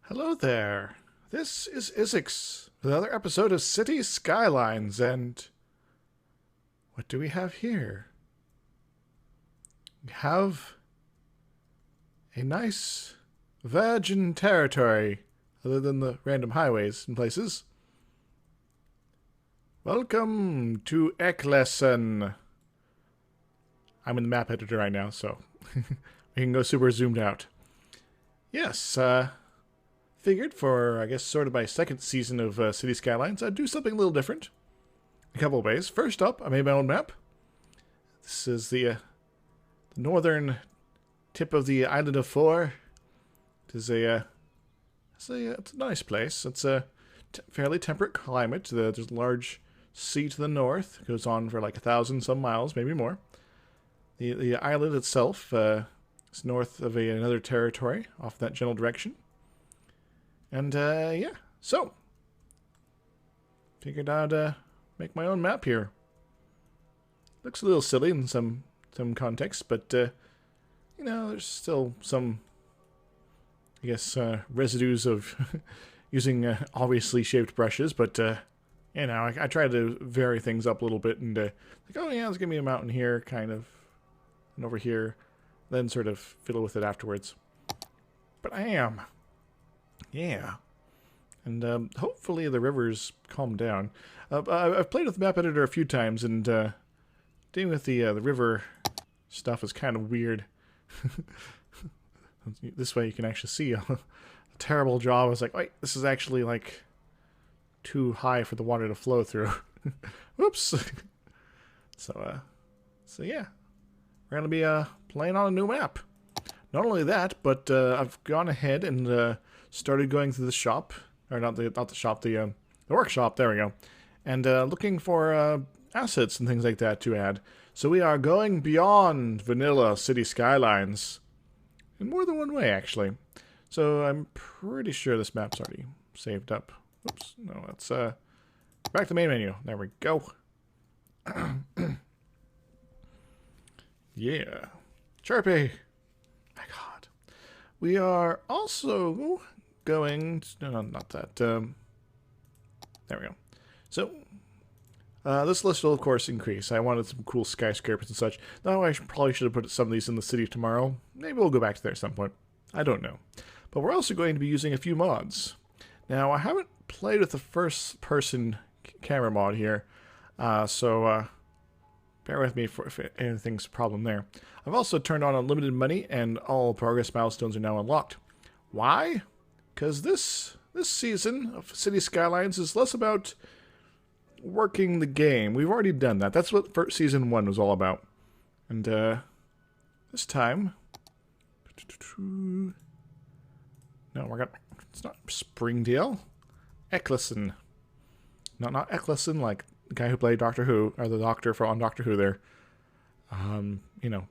Hello there. This is Isix with another episode of City Skylines, and what do we have here? We have a nice virgin territory, other than the random highways and places. Welcome to Ekleson. I'm in the map editor right now, so we can go super zoomed out. Yes, figured for, I guess, sort of my second season of City Skylines, I'd do something a little different. A couple of ways. First up, I made my own map. This is the northern tip of the island of Four. It is it's a nice place. It's a fairly temperate climate. There's a large sea to the north. It goes on for like 1,000 some miles, maybe more. The island itself is north of another territory off that general direction. And, yeah, so, figured I'd make my own map here. Looks a little silly in some contexts, but, you know, there's still some, I guess, residues of using obviously shaped brushes, but, you know, I try to vary things up a little bit and, like, oh yeah, there's gonna be a mountain here, kind of, and over here, then sort of fiddle with it afterwards. But I am. Yeah. And hopefully the rivers calm down. I've played with the map editor a few times, and dealing with the river stuff is kind of weird. This way you can actually see a terrible job. I was like, wait, this is actually like too high for the water to flow through. Whoops. So yeah, we're gonna be playing on a new map. Not only that, but I've gone ahead and started going to the shop, or not the shop, the workshop. There we go, and looking for assets and things like that to add. So we are going beyond vanilla City Skylines in more than one way, actually. So I'm pretty sure this map's already saved up. Oops, no, let's back to the main menu. There we go. Yeah, Chirpy. My God, we are also going to, no, not that. There we go. So, this list will, of course, increase. I wanted some cool skyscrapers and such. Though I probably should have put some of these in the city tomorrow. Maybe we'll go back to there at some point. I don't know. But we're also going to be using a few mods. Now, I haven't played with the first-person camera mod here, so bear with me if anything's a problem there. I've also turned on unlimited money, and all progress milestones are now unlocked. Why? Because this season of City Skylines is less about working the game. We've already done that. That's what season 1 was all about. And this time, no, it's not Springdale. Ekleson. Not Ekleson, like the guy who played Doctor Who, or the Doctor on Doctor Who there. You know,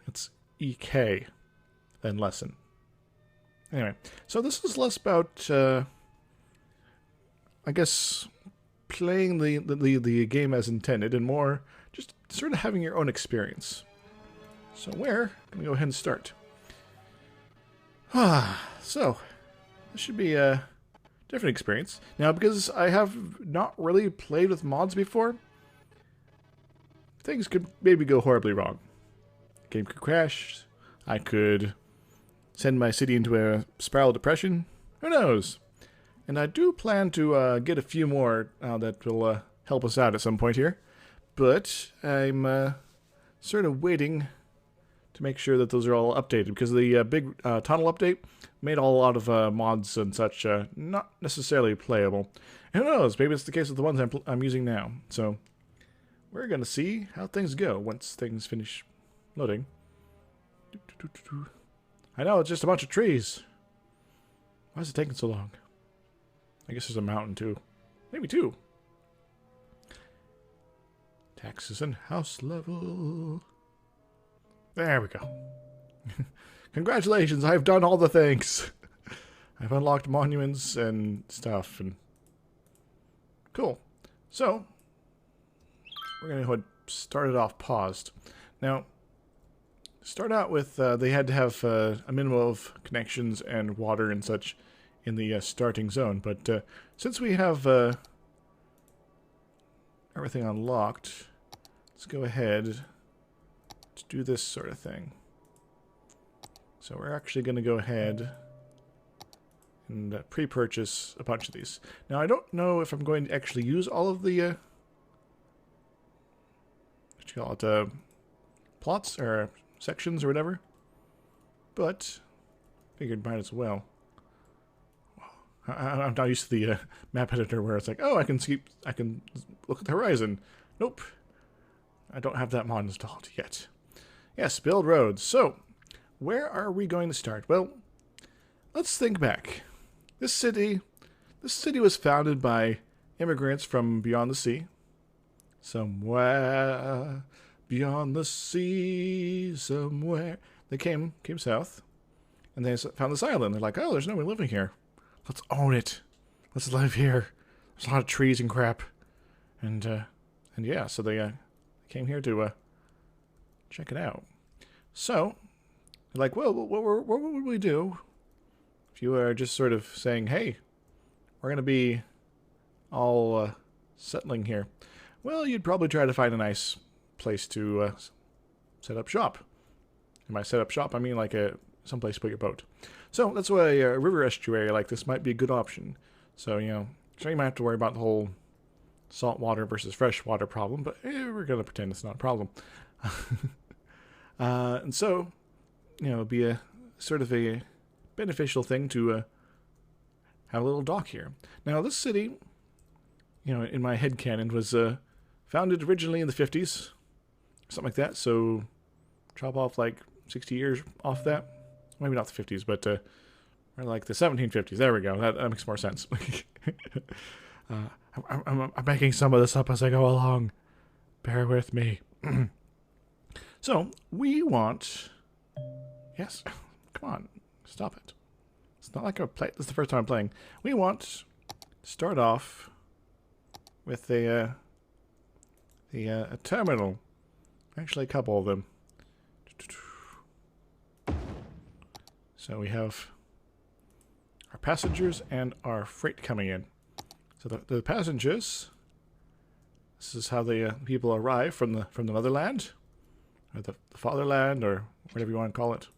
it's EK, then lesson. Anyway, so this is less about, I guess, playing the game as intended, and more just sort of having your own experience. So we're going to go ahead and start. So, this should be a different experience. Now, because I have not really played with mods before, things could maybe go horribly wrong. The game could crash. I could send my city into a spiral depression. Who knows? And I do plan to get a few more that will help us out at some point here. But I'm sort of waiting to make sure that those are all updated, because the big tunnel update made a lot of mods and such not necessarily playable. And who knows? Maybe it's the case with the ones I'm using now. So we're going to see how things go once things finish loading. I know, it's just a bunch of trees. Why is it taking so long? I guess there's a mountain, too. Maybe two. Taxes and house level. There we go. Congratulations, I've done all the things. I've unlocked monuments and stuff. And cool. So, we're going to go ahead and start it off paused. Now, start out with, they had to have a minimum of connections and water and such in the starting zone. But since we have everything unlocked, let's go ahead to do this sort of thing. So we're actually going to go ahead and pre-purchase a bunch of these. Now, I don't know if I'm going to actually use all of the, what you call it, plots or sections or whatever, but figured might as well. I'm not used to the map editor where it's like, oh, I can look at the horizon. Nope, I don't have that mod installed yet. Yes, build roads. So, where are we going to start? Well, let's think back. This city was founded by immigrants from beyond the sea. Somewhere beyond the sea, somewhere. They came south, and they found this island. They're like, oh, there's no one living here. Let's own it. Let's live here. There's a lot of trees and crap. And yeah, so they came here to check it out. So, they're like, well, what would we do if you are just sort of saying, hey, we're going to be all settling here? Well, you'd probably try to find a nice place to set up shop. And by set up shop, I mean like someplace to put your boat. So that's why a river estuary like this might be a good option. So, you know, sure you might have to worry about the whole saltwater versus freshwater problem, but we're going to pretend it's not a problem. And so, you know, it'd be a sort of a beneficial thing to have a little dock here. Now, this city, you know, in my headcanon, was founded originally in the 50s, something like that. So, chop off like 60 years off that. Maybe not the 50s, but or like the 1750s. There we go. That makes more sense. I'm making some of this up as I go along. Bear with me. So, we want... Yes, come on. Stop it. It's not like this is the first time I'm playing. We want to start off with a terminal. Actually, a couple of them. So we have our passengers and our freight coming in. So the passengers, this is how the people arrive from the motherland, or the fatherland, or whatever you want to call it.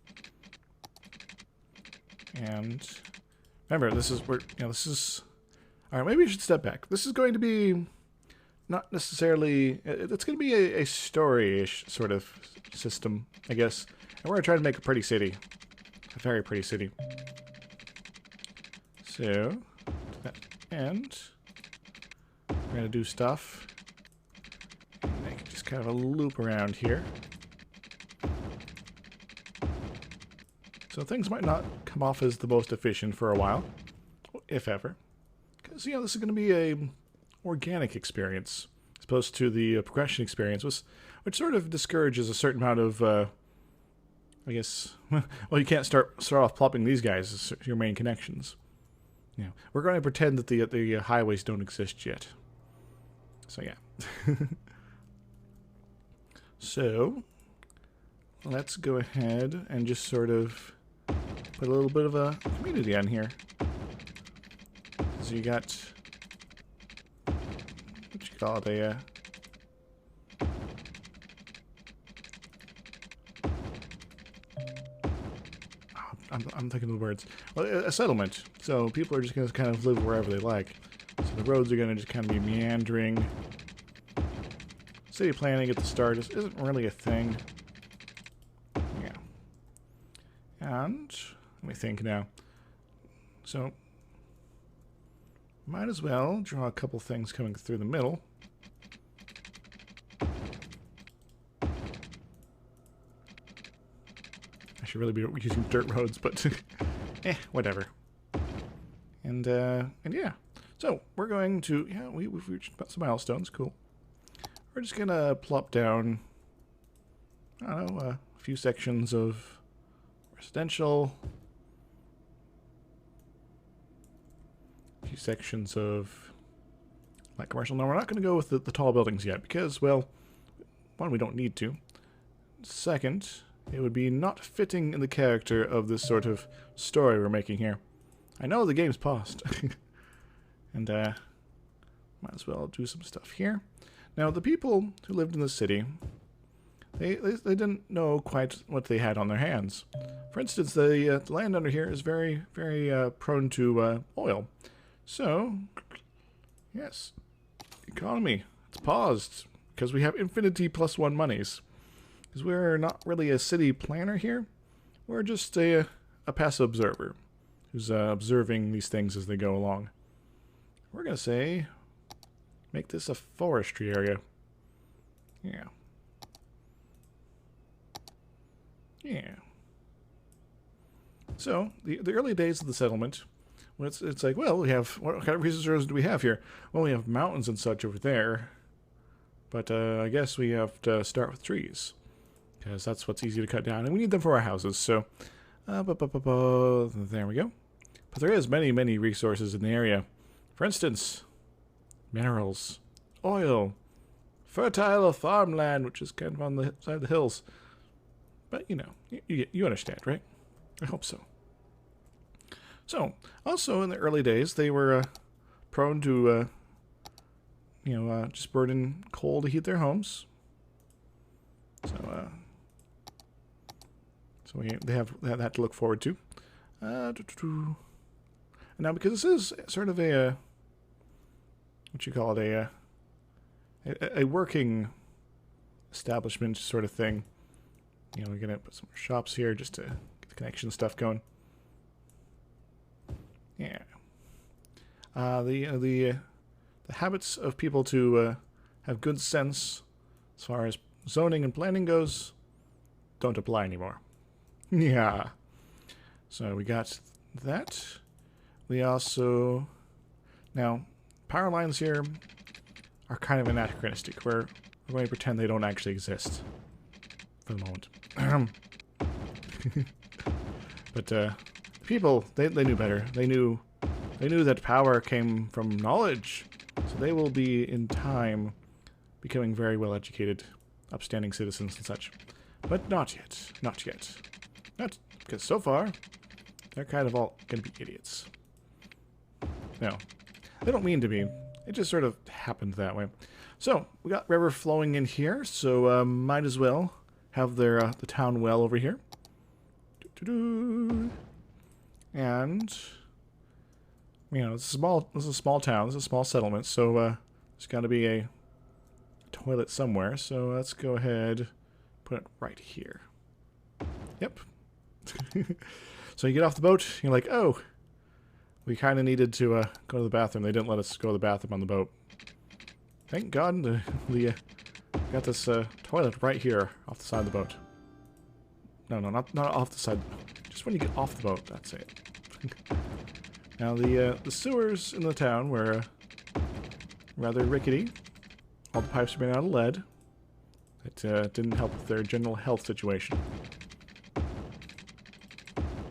And remember, this is where this is. All right, maybe we should step back. This is going to be not necessarily. It's going to be a story-ish sort of system, I guess. And we're going to try to make a pretty city. A very pretty city. So, to that end, we're going to do stuff. Make just kind of a loop around here. So things might not come off as the most efficient for a while, if ever. Because, you know, this is going to be a organic experience, as opposed to the progression experience, which sort of discourages a certain amount of... I guess, well, you can't start off plopping these guys as your main connections. You know, we're going to pretend that the highways don't exist yet. So yeah. So let's go ahead and just sort of put a little bit of a community on here. So you got what you call it, a I'm thinking of the words. Well, a settlement. So people are just going to kind of live wherever they like. So the roads are going to just kind of be meandering. City planning at the start isn't really a thing. Yeah. And let me think now. So might as well draw a couple things coming through the middle. I should really be using dirt roads, but whatever. And yeah. So we're going to we've reached some milestones. Cool. We're just gonna plop down, I don't know, a few sections of residential, a few sections of light commercial. Now we're not gonna go with the tall buildings yet because, well, one, we don't need to. Second, it would be not fitting in the character of this sort of story we're making here. I know the game's paused. And might as well do some stuff here. Now, the people who lived in the city, they didn't know quite what they had on their hands. For instance, the land under here is very, very prone to oil. So, yes, economy, it's paused because we have infinity +1 monies. Because we're not really a city planner here. We're just a passive observer who's observing these things as they go along. We're going to say, make this a forestry area. Yeah. Yeah. So, the early days of the settlement, well, it's like, well, we have, what kind of resources do we have here? Well, we have mountains and such over there. But I guess we have to start with trees. Because that's what's easy to cut down. And we need them for our houses, so... there we go. But there is many, many resources in the area. For instance, minerals, oil, fertile farmland, which is kind of on the side of the hills. But, you know, you understand, right? I hope so. So, also in the early days, they were prone to, just burning coal to heat their homes. So, they have that to look forward to. And now, because this is sort of a what you call it, a working establishment sort of thing. You know, we're gonna put some shops here just to get the connection stuff going. Yeah. The habits of people to have good sense as far as zoning and planning goes don't apply anymore. Yeah. So we got that. We also... Now, power lines here are kind of anachronistic. We're going to pretend they don't actually exist for the moment. But people, they knew better. They knew that power came from knowledge. So they will be, in time, becoming very well-educated, upstanding citizens and such. But not yet. Not yet. Not because so far, they're kind of all going to be idiots. No, they don't mean to be. It just sort of happened that way. So, we got river flowing in here, so might as well have their the town well over here. And, you know, this is a small town, this is a small settlement, so there's got to be a toilet somewhere. So let's go ahead, put it right here. Yep. So you get off the boat, you're like, oh, we kind of needed to go to the bathroom. They didn't let us go to the bathroom on the boat. Thank God we got this toilet right here off the side of the boat. No, not off the side. Just when you get off the boat, that's it. Now the sewers in the town were rather rickety. All the pipes were made out of lead. It didn't help with their general health situation.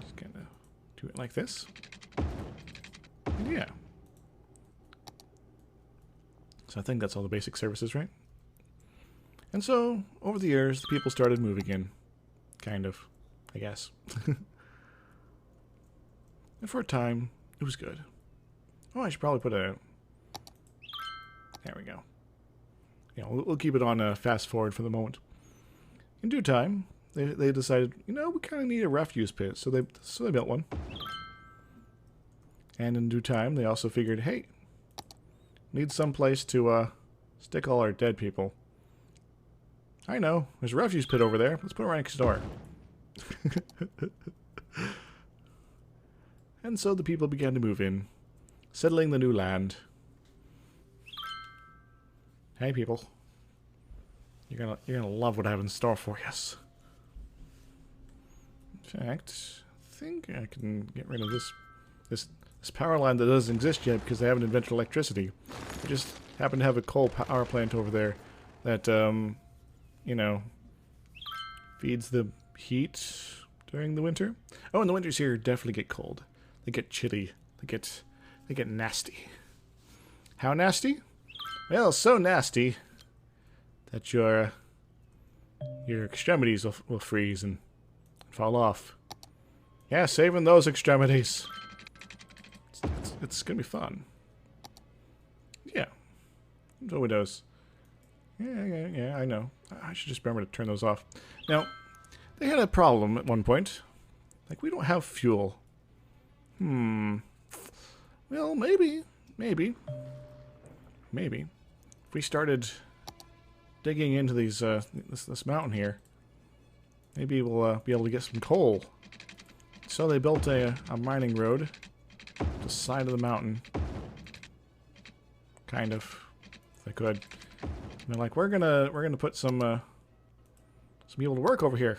Just kind of do it like this. And yeah. So I think that's all the basic services, right? And so, over the years, the people started moving in. Kind of, I guess. And for a time, it was good. Oh, I should probably put a... There we go. Yeah, we'll keep it on fast forward for the moment. In due time, they decided, you know, we kind of need a refuse pit, so they built one. And in due time, they also figured, hey, need some place to stick all our dead people. I know, there's a refuse pit over there. Let's put it right next door. And so the people began to move in, settling the new land. Hey, people. You're gonna love what I have in store for you. In fact, I think I can get rid of this power line that doesn't exist yet because they haven't invented electricity. They just happen to have a coal power plant over there that, you know, feeds the heat during the winter. Oh, and the winters here definitely get cold. They get chilly. They get nasty. How nasty? Well, so nasty that your extremities will freeze and fall off. Yeah, saving those extremities. it's gonna be fun. Yeah. No windows. Yeah, I know. I should just remember to turn those off. Now, they had a problem at one point. Like, we don't have fuel. Well, maybe. If we started digging into these, this mountain here, maybe we'll be able to get some coal. So they built a mining road to the side of the mountain. Kind of, if they could. And they're like, we're gonna put some people to work over here.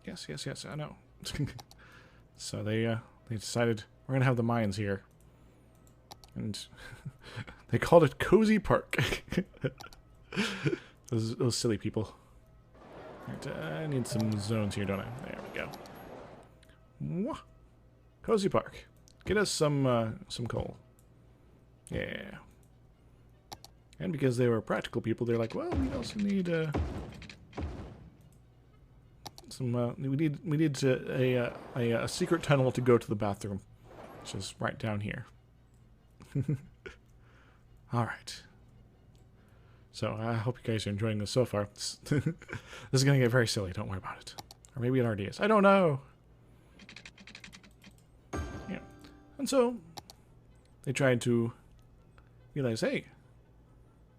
Yes, I know. So they decided we're gonna have the mines here, and they called it Cozy Park. those silly people. Right, I need some zones here, don't I? There we go. Mwah. Cozy Park. Get us some coal. Yeah. And because they were practical people, they're like, well, we also need we need a secret tunnel to go to the bathroom, which is right down here. All right. So I hope you guys are enjoying this so far. This is gonna get very silly. Don't worry about it. Or maybe it already is. I don't know. Yeah. And so they tried to realize, hey,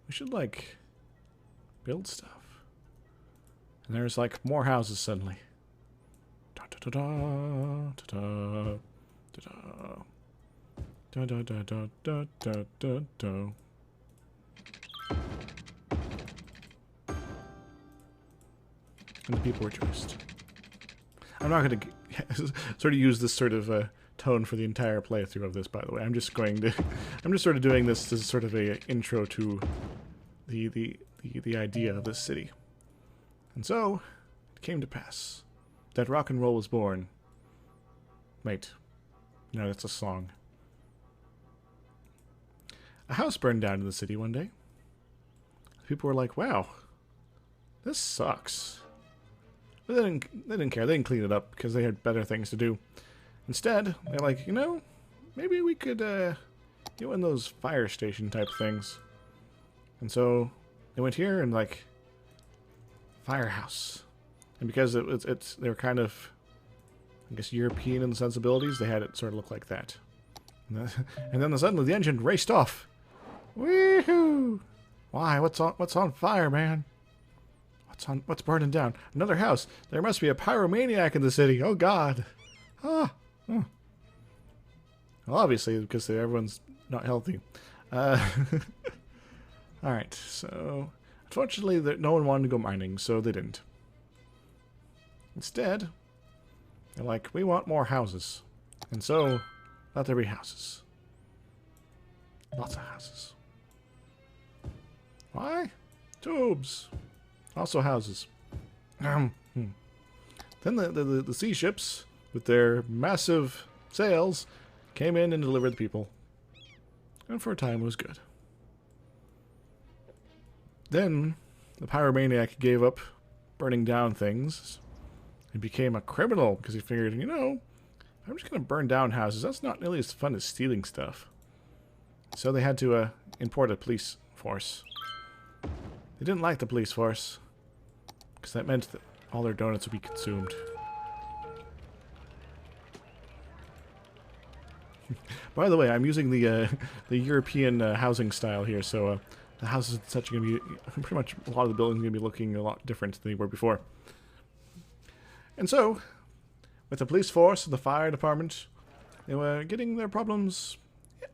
we should like build stuff. And there's like more houses suddenly. Da da da da da da da da da da da da da. And the people rejoiced. I'm not going to sort of use this sort of tone for the entire playthrough of this, by the way. I'm just sort of doing this as sort of a intro to the idea of this city. And so, it came to pass that rock and roll was born. Wait. No, that's a song. A house burned down in the city one day. People were like, wow, this sucks. But they didn't care. They didn't clean it up because they had better things to do. Instead, they're like, you know, maybe we could get one of those fire station type things. And so they went here and like firehouse. And because they were kind of, I guess, European in the sensibilities, they had it sort of look like that. And then suddenly the engine raced off. Woohoo! Why? What's on fire, man? What's burning down? Another house. There must be a pyromaniac in the city. Oh God. Ah. Oh. Well, obviously, because everyone's not healthy. All right. So, unfortunately, no one wanted to go mining, so they didn't. Instead, they're like, we want more houses, and so let there be houses. Lots of houses. Why? Tubes. Also houses. Then the sea ships, with their massive sails, came in and delivered the people. And for a time it was good. Then the pyromaniac gave up burning down things and became a criminal because he figured, you know, I'm just going to burn down houses. That's not nearly as fun as stealing stuff. So they had to import a police force. They didn't like the police force because that meant that all their donuts would be consumed. By the way, I'm using the European housing style here, so the houses and such are going to be pretty much a lot of the buildings are going to be looking a lot different than they were before. And so, with the police force and the fire department, they were getting their problems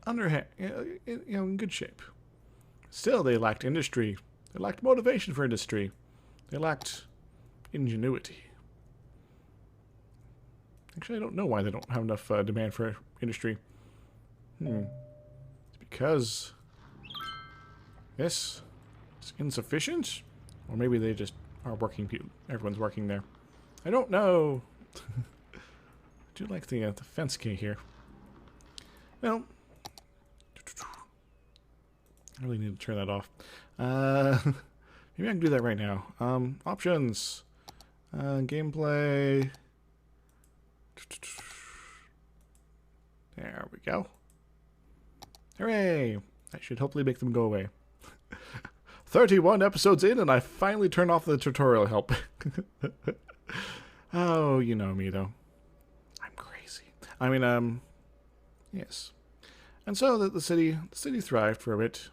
under in good shape. Still, they lacked industry. They lacked motivation for industry. They lacked ingenuity. Actually, I don't know why they don't have enough demand for industry. It's because this is insufficient? Or maybe they just are working people. Everyone's working there. I don't know. I do like the fence key here. Well, I really need to turn that off. Maybe I can do that right now. Options. Gameplay. There we go. Hooray! That should hopefully make them go away. 31 episodes in, and I finally turned off the tutorial help. Oh, you know me, though. I'm crazy. I mean, yes. And so the city thrived for a bit.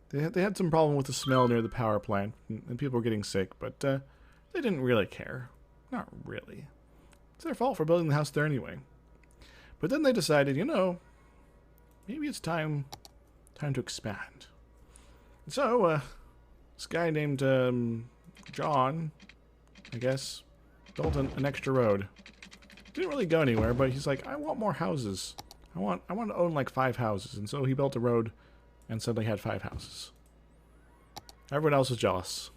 They had some problem with the smell near the power plant, and people were getting sick, but they didn't really care. Not really. It's their fault for building the house there anyway. But then they decided, you know, maybe it's time to expand. And so, this guy named John, I guess, built an extra road. Didn't really go anywhere, but he's like, I want more houses. I want to own like 5 houses. And so he built a road and suddenly had 5 houses. Everyone else was jealous.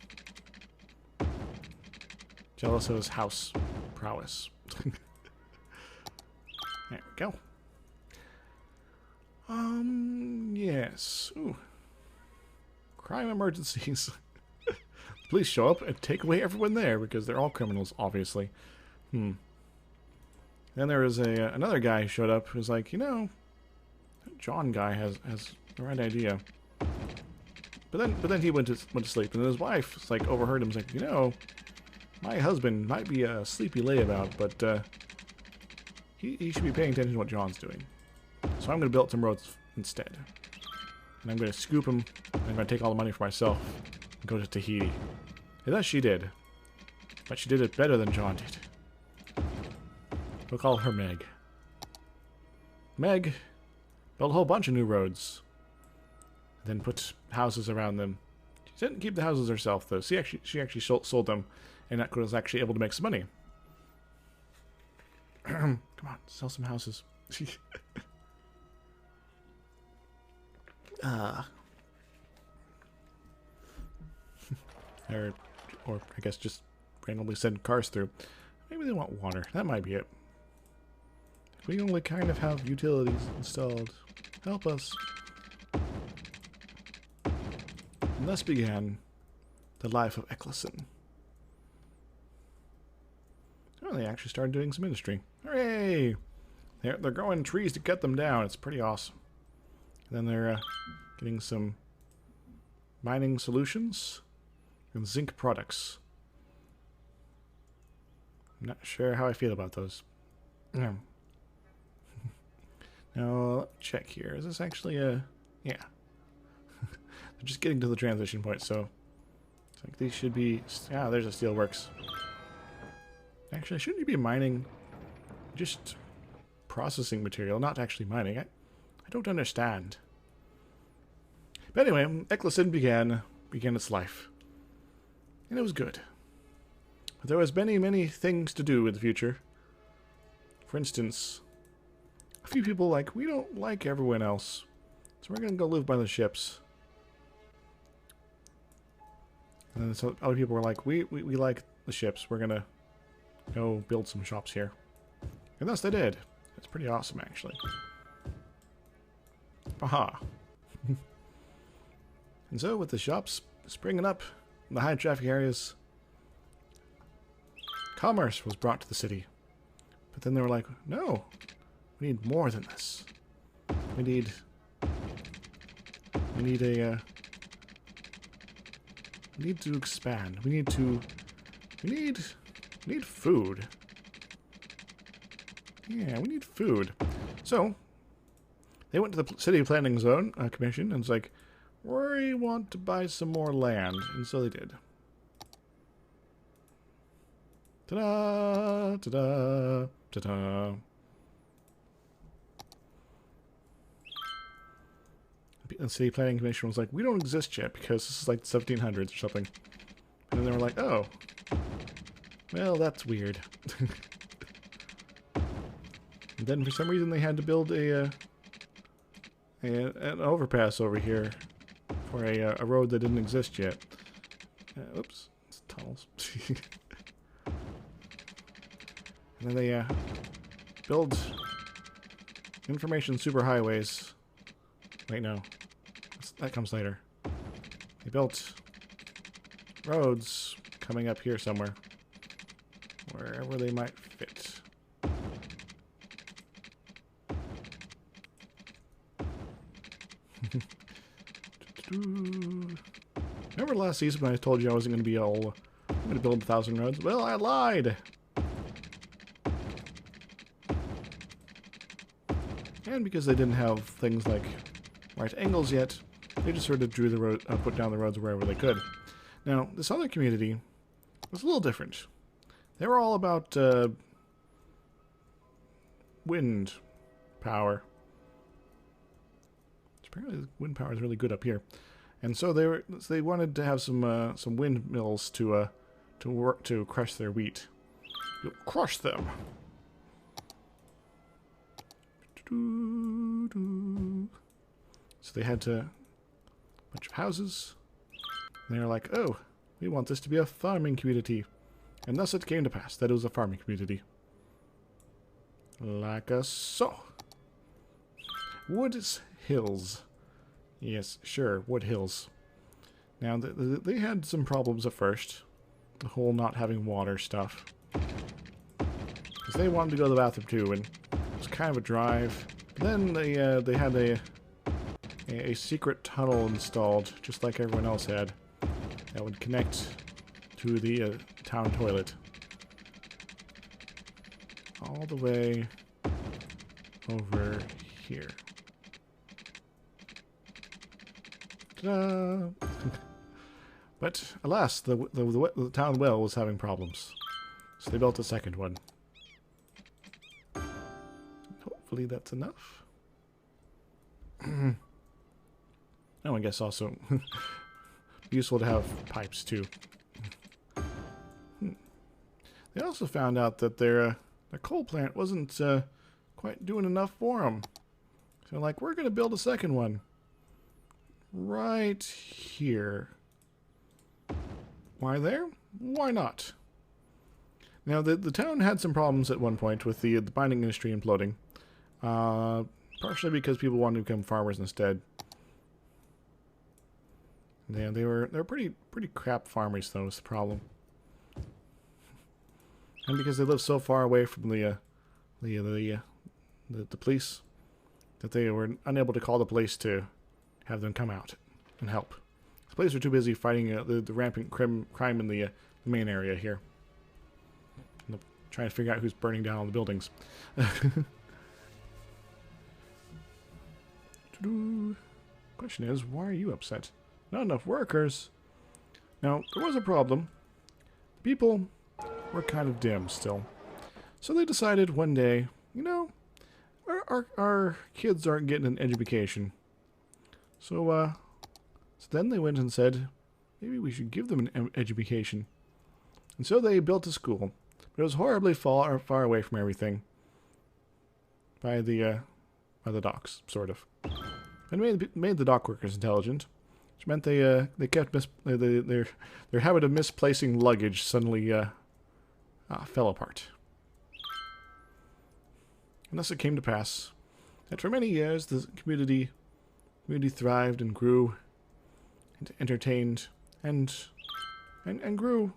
Jealous of his house prowess. There we go. Yes. Ooh. Crime emergencies. Police show up and take away everyone there because they're all criminals, obviously. Then there was another guy who showed up who was like, you know, that John guy has the right idea. But then he went to sleep, and his wife like overheard him. Was like, you know, my husband might be a sleepy layabout, but he should be paying attention to what John's doing. So I'm going to build some roads instead, and I'm going to scoop him. And I'm going to take all the money for myself and go to Tahiti. And that she did, but she did it better than John did. We'll call her Meg. Meg built a whole bunch of new roads. Then put houses around them. She didn't keep the houses herself, though. She actually sold them, and that was actually able to make some money. Come on, sell some houses. Or I guess just randomly send cars through. Maybe they want water. That might be it. We only kind of have utilities installed. Help us. And thus began the life of Ekleson. Oh, they actually started doing some industry. Hooray! They're growing trees to cut them down. It's pretty awesome. And then they're getting some mining solutions and zinc products. I'm not sure how I feel about those. Now, let's check here. Is this actually a... Yeah. They're just getting to the transition point, so... I think these should be... Ah, there's a steelworks. Actually, shouldn't you be mining just processing material, not actually mining? I don't understand. But anyway, Ekleson began its life. And it was good. But there was many, many things to do in the future. For instance, a few people like, we don't like everyone else, so we're going to go live by the ships. And then some other people were like, we like the ships, we're going to go build some shops here. And thus they did. It's pretty awesome, actually. Aha. And so, with the shops springing up in the high traffic areas, commerce was brought to the city. But then they were like, no, we need more than this. We need to expand. We need food. Yeah, we need food. So, they went to the city planning zone commission and was like, we want to buy some more land. And so they did. Ta-da! Ta-da! Ta-da! The city planning commission was like, we don't exist yet because this is like the 1700s or something. And then they were like, oh. Well, that's weird. And then for some reason they had to build an overpass over here for a road that didn't exist yet. Oops, it's tunnels. And then they build information superhighways. Wait, no, that comes later. They built roads coming up here somewhere, wherever they might fit. Remember last season when I told you I wasn't going to be all... I'm going to build 1,000 roads? Well, I lied! And because they didn't have things like right angles yet, they just sort of drew the road, put down the roads wherever they could. Now, this other community was a little different. They were all about wind power. Apparently, wind power is really good up here, and so they wanted to have some windmills to work to crush their wheat. You'll crush them. So they had a bunch of houses. And they were like, oh, we want this to be a farming community. And thus it came to pass that it was a farming community. Like so. Woods Hills. Yes, sure, Wood Hills. Now, they had some problems at first. The whole not having water stuff. Because they wanted to go to the bathroom too, and it was kind of a drive. But then they had a secret tunnel installed, just like everyone else had, that would connect to the town toilet. All the way over here. Ta-da! But alas, the town well was having problems, so they built a second one. Hopefully that's enough. Oh, I guess also useful to have pipes too. They also found out that their coal plant wasn't quite doing enough for them. So like, we're going to build a second one. Right here. Why there? Why not? Now, the town had some problems at one point with the mining industry imploding. Partially because people wanted to become farmers instead. Yeah, they're pretty crap farmers, though, is the problem. And because they live so far away from the police, that they were unable to call the police to have them come out and help. The police are too busy fighting the rampant crime in the main area here. And trying to figure out who's burning down all the buildings. Question is, why are you upset? Not enough workers. Now, there was a problem. People were kind of dim still. So they decided one day, you know, our kids aren't getting an education. So then they went and said, maybe we should give them an education. And so they built a school. But it was horribly far away from everything. By the docks, sort of. And made the dock workers intelligent. Which meant they kept their habit of misplacing luggage suddenly fell apart. And thus it came to pass that for many years the community thrived and grew, and entertained, and grew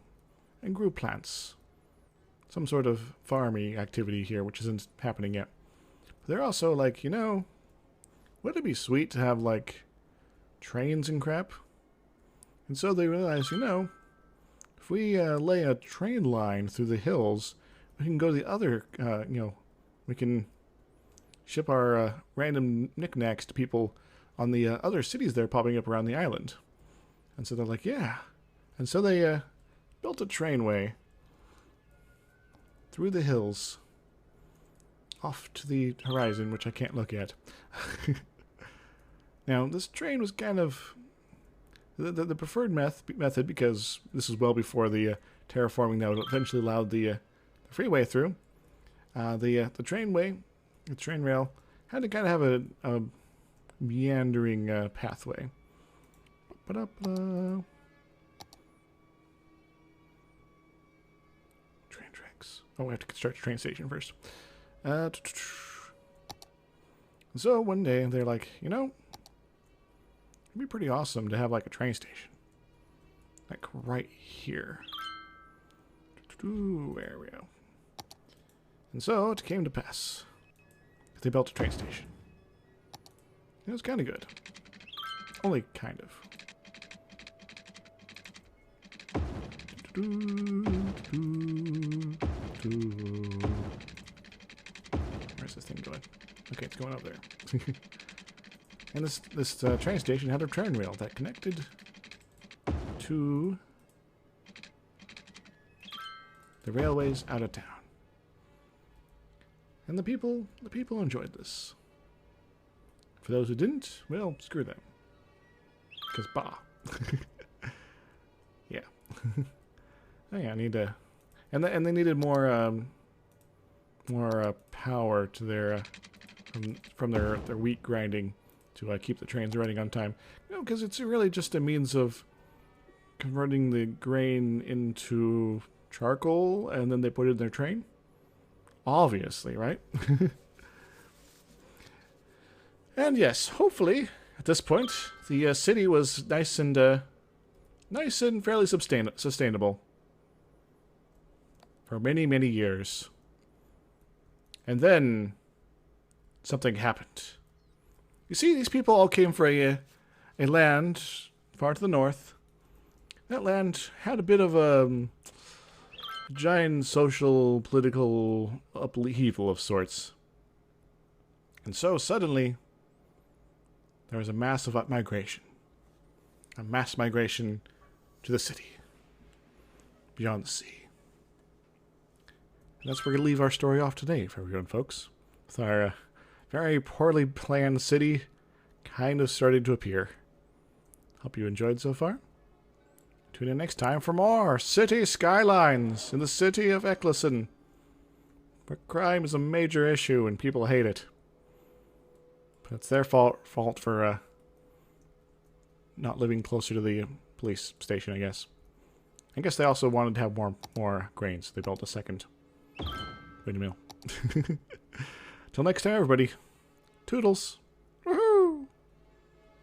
plants. Some sort of farming activity here, which isn't happening yet. But they're also like, you know, wouldn't it be sweet to have like trains and crap? And so they realized, you know, if we lay a train line through the hills, we can go to the other, you know, we can ship our random knickknacks to people on the other cities that are popping up around the island. And so they're like, yeah. And so they built a trainway through the hills off to the horizon, which I can't look at. Now, this train was kind of the preferred method, because this is well before the terraforming that would eventually allow the freeway through. The train rail, had to kind of have a meandering pathway. Train tracks. Oh, we have to construct a train station first. So one day they're like, you know, it'd be pretty awesome to have like a train station, like right here. There we go. And so it came to pass. They built a train station. It was kind of good. Only kind of. Where's this thing going? Okay, it's going up there. And this train station had a train rail that connected to the railways out of town. And the people enjoyed this. For those who didn't, well, screw them. Because bah. Yeah. Oh yeah, I need to, and they needed more power to their from their wheat grinding to keep the trains running on time. You know, because it's really just a means of converting the grain into charcoal, and then they put it in their train. Obviously, right? And yes, hopefully at this point the city was nice and fairly sustainable for many, many years. And then something happened. You see, these people all came for a land far to the north. That land had a bit of a giant social, political upheaval of sorts. And so suddenly there was a massive migration. A mass migration to the city. Beyond the sea. And that's where we're going to leave our story off today for everyone, folks. With our very poorly planned city kind of starting to appear. Hope you enjoyed so far. Tune in next time for more City Skylines in the city of Ekleson, where crime is a major issue and people hate it. But it's their fault for not living closer to the police station, I guess. I guess they also wanted to have more grain, so they built a second windmill. Till next time, everybody. Toodles.